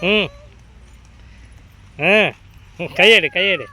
ம் கையெடு கையெடு.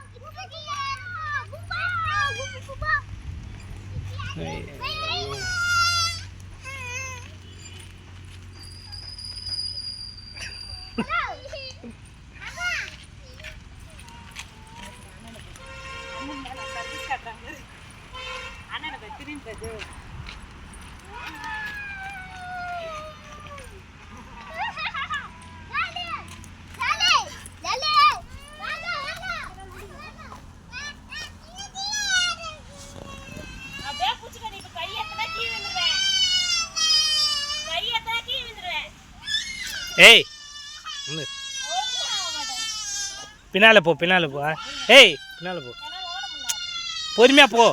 ஏய் பின்னால போ பின்னால போ. ஏய் பின்னால போ, பொறுமையா போ.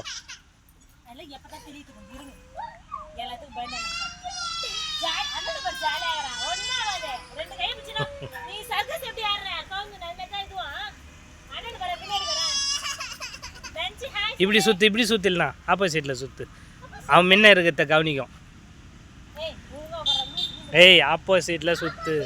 இப்படி சுத்து இப்படி சுத்திடலாம், ஆப்போசிட்ல சுத்து. அவன் முன்ன இருக்கிறத கவனிக்கும். ஏய் ஆப்போசிட்ல சுத்து.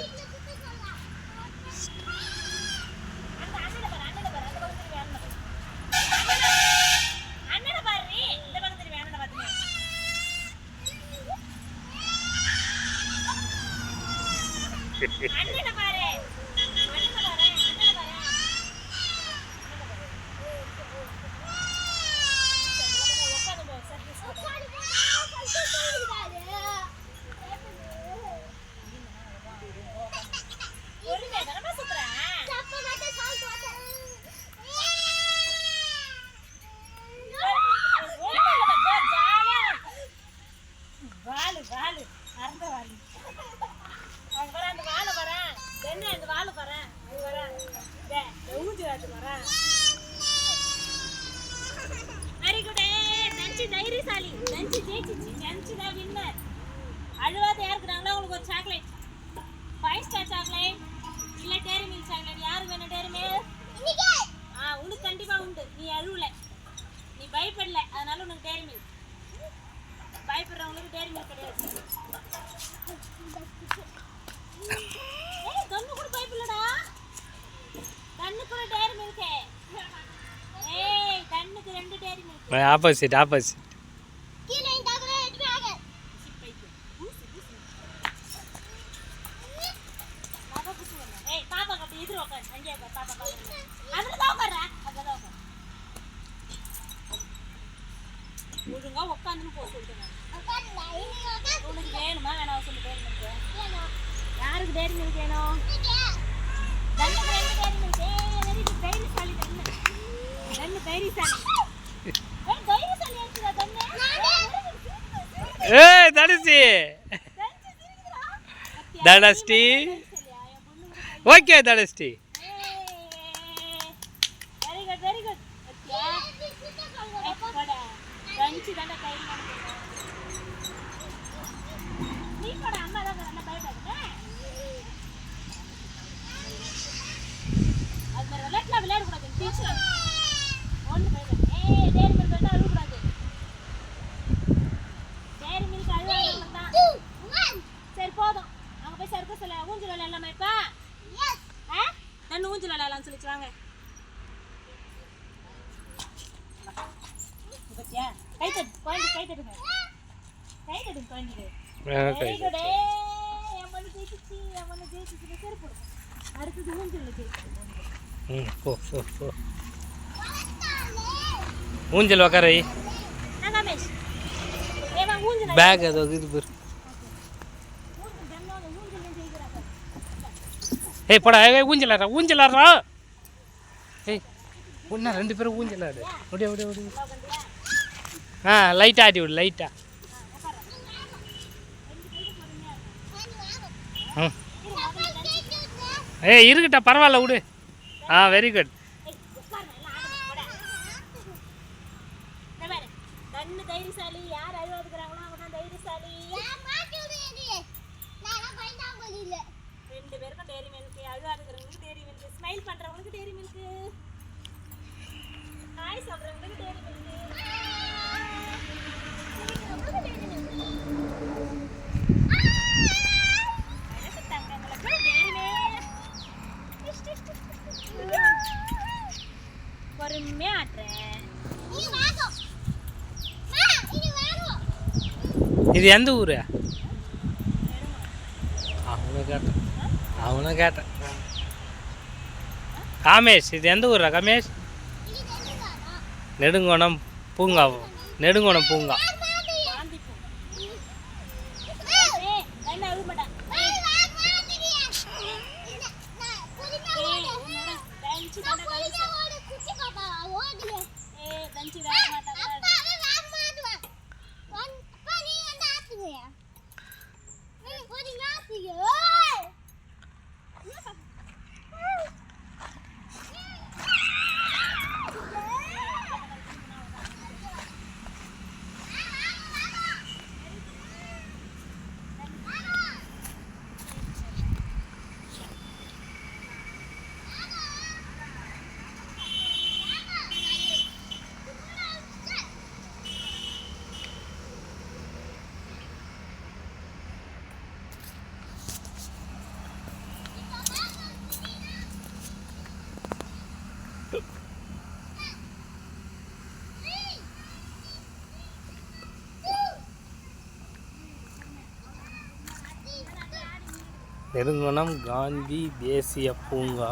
தைரியசாலி லஞ்ச் ஜெயிச்சிச்சு, லஞ்ச் தான் வின்னர். அழுவாத யாருக்குறாங்களோ உங்களுக்கு ஒரு சாக்லேட், 5 ஸ்டார் சாக்லேட் இல்ல டேரி மில்க் சாக்லேட். யாருக்கு வேணும் டேரி மில்க்? உனக்கு கண்டிப்பா உண்டு. நீ அழுவல, நீ பயப்படல, அதனால உனக்கு டேரி மில்க். பயப்படுறவங்களுக்கு டேரி மில்க் கிடையாது. கண்ணு கூட பயப்படலடா, கண்ணு கூட டேரி மில்க். ஏய் கண்ணுக்கு 2 டேரி மில்க். Opposite opposite. கீழே இந்த அகல எடுத்து வாங்க. பாப்பா புசுவல. ஏய் பாப்பா கட்டி எதிர உட்கார். அங்கே பாப்பா பாப்பா. அதுல தான் உட்கார்றா. அதுல தான் உட்கார். ஒழுங்கா உட்கார்ந்து போ சொல்றேன் நான். உட்கார்ல. இனி உட்கார். உனக்கு வேணுமா வேணாம் சொல்லு டேரி மில்க். வேணும். யாருக்கு டேரி மில்க் வேணும்? தண்ணுக்கு 2 டேரி மில்க். ஏய் வெரி குட் தைரியசாலி தண்ணு. தண்ணு தைரியசாலி. ஏய் தைரியசாலி ஏன்டா தண்ணு? ஏய் தடஸ்டி தடஸ்டி. ஓகே தடஸ்டி. Very good very good. Lunch தான கையில வந்து. நீ கூட அம்மா தான் நல்லா பயப்படாதே. அது மாதிரி விளையாட்டுல விளையாட கூடாது டீச்சர். ஒண்ணு பயப்படாத. ஏய் டேரி மில்க் வேணா அழுவ கூடாது. டேரி மில்க் அழுவாத தான். சரி போதும். அங்க போய் சர்க்கஸ்ல ஊஞ்சல் விளையாடலாமா இப்ப? எஸ். நான் ஊஞ்சல் விளையாடலாம் சொல்லிச்சு வாங்க. பத்தியா? கை தட்டு கோயிலுக்கு கை தட்டுங்க. கை தட்டுங்க கோயிலுக்கு. Very good. எம்மனு ஜெயிச்சிச்சு, எம்மனு ஜெயிச்சிச்சு. சரி போடு. அடுத்து ஊஞ்சலுக்கு. போ போ போ. ஊஞ்சல் உட்கார வை. நான் ரமேஷ். ஏமா ஊஞ்சல் பேக் அது இது பாரு. ஊஞ்சல் ஜன்னோட ஊஞ்சல் ஜெயிக்கறாங்க. ஏய் போடா ஏய் ஊஞ்சல் ஆடுறா ஊஞ்சல் ஆடுறா. ஏய் ஒண்ணா 2 பேரும் ஊஞ்சல் ஆடு. ஓடி ஓடி ஓடி. லைட்டா ஆடி விடு லைட்டா. ஏய் இருக்கட்டா பரவாயில்ல விடு. Very good. தண்ணு தைரியசாலி. யார் அழுவாதுக்குறாங்களோ அவங்க தான் தைரியசாலி. நான் மாட்டி விடுறேன் நீ. நான் பயந்தாங்க இல்ல. 2 பேருக்கும் டேரி மில்க். அழுவாதுக்குறவங்களுக்கு டேரி மில்க். ஸ்மைல் பண்றவங்களுக்கு டேரி மில்க். ஹாய் சொல்றவங்களுக்கு டேரி மில்க். பொறுமையா ஆட்டுறேன். இது எந்த ஊர்? அவனை கேட்டேன் காமேஷ், இது எந்த ஊரா கமேஷ்? நெடுங்கோணம் பூங்கா. நெடுங்கோணம் பூங்கா. நெடுங்கோணம் காந்தி தேசிய பூங்கா.